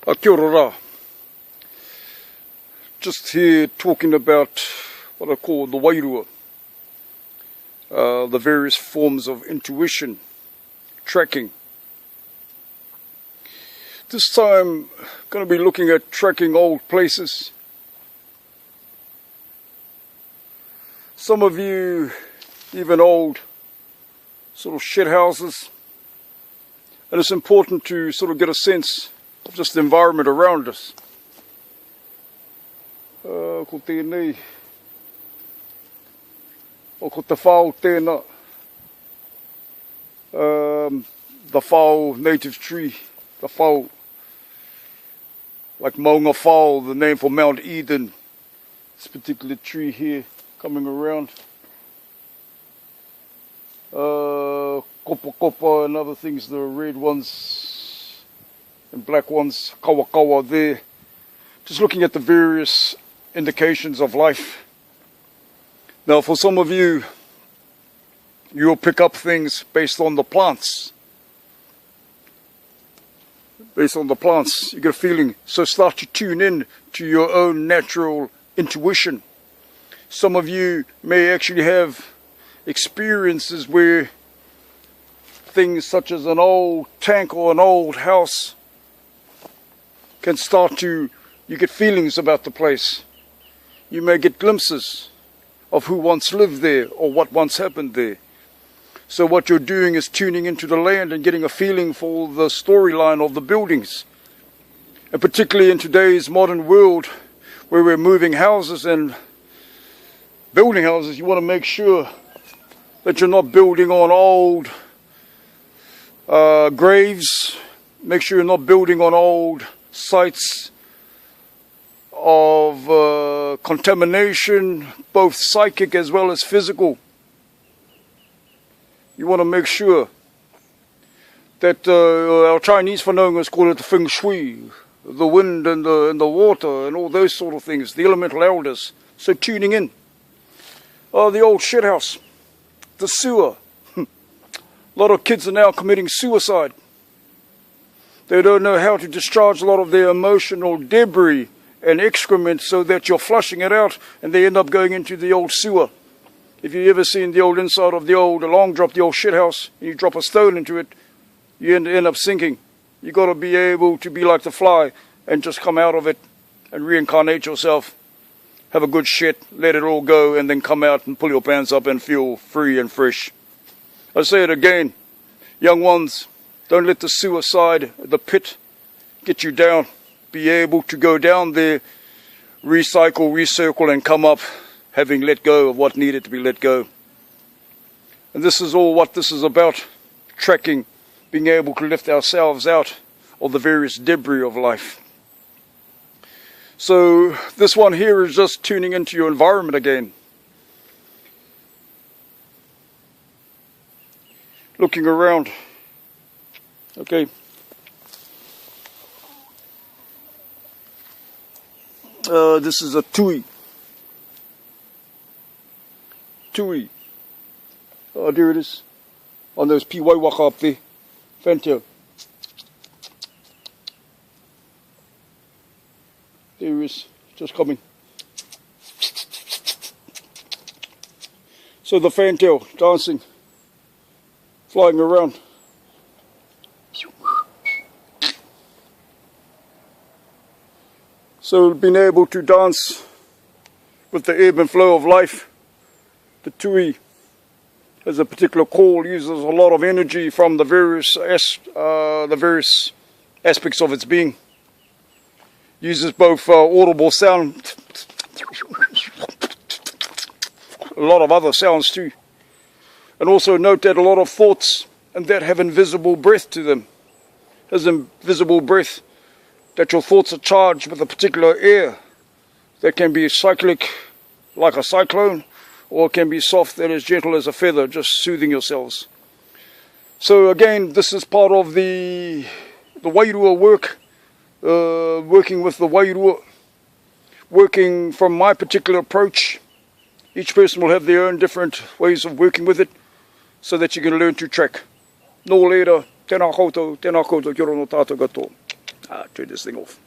Kia ora. Just here talking about what I call the wairua, the various forms of intuition, tracking. This time, going to be looking at tracking old places. Some of you, even old sort of shed houses, and it's important to sort of get a sense of just the environment around us. Ko tēnei, o ko te whao tēnā, the whao native tree, the whao, like Maunga Whao, the name for Mount Eden, this particular tree here coming around. Kopa kopa and other things, the red ones and black ones, kawa kawa there. Just looking at the various indications of life. Now for some of you, you'll pick up things based on the plants. Based on the plants, you get a feeling. So start to tune in to your own natural intuition. Some of you may actually have experiences where things such as an old tank or an old house can start to, you get feelings about the place. You may get glimpses of who once lived there or what once happened there. So what you're doing is tuning into the land and getting a feeling for the storyline of the buildings. And particularly in today's modern world where we're moving houses and building houses, you want to make sure that you're not building on old graves. Make sure you're not building on old sites of contamination, both psychic as well as physical. You want to make sure that our Chinese whanaungas call it the feng shui, the wind and the water and all those sort of things, the elemental elders. So tuning in. The old shit house, the sewer. A lot of kids are now committing suicide. They don't know how to discharge a lot of their emotional debris and excrement so that you're flushing it out and they end up going into the old sewer. If you've ever seen the old inside of the old long drop, the old shit house, and you drop a stone into it, you end up sinking. You've got to be able to be like the fly and just come out of it and reincarnate yourself. Have a good shit, let it all go, and then come out and pull your pants up and feel free and fresh. I say it again, young ones, don't let the suicide, the pit, get you down. Be able to go down there, recycle, recircle, and come up, having let go of what needed to be let go. And this is all what this is about, tracking, being able to lift ourselves out of the various debris of life. So this one here is just tuning into your environment again. Looking around. Okay. This is a tui. Tui. Oh, there it is. On those piwaiwaka up there. Fantail. There he is. Just coming. So the fantail dancing. Flying around. So being able to dance with the ebb and flow of life. The tui has a particular call, uses a lot of energy from the various aspects of its being. Uses both audible sound, a lot of other sounds too. And also note that a lot of thoughts and that have invisible breath to them. Has invisible breath, that your thoughts are charged with a particular air that can be cyclic like a cyclone, or it can be soft and as gentle as a feather, just soothing yourselves. So again, this is part of the wairua work, working with the wairua, working from my particular approach. Each person will have their own different ways of working with it, so that you can learn to track. Nō lera, tēnā koutou, kia ora no tātou katoa. Turn this thing off.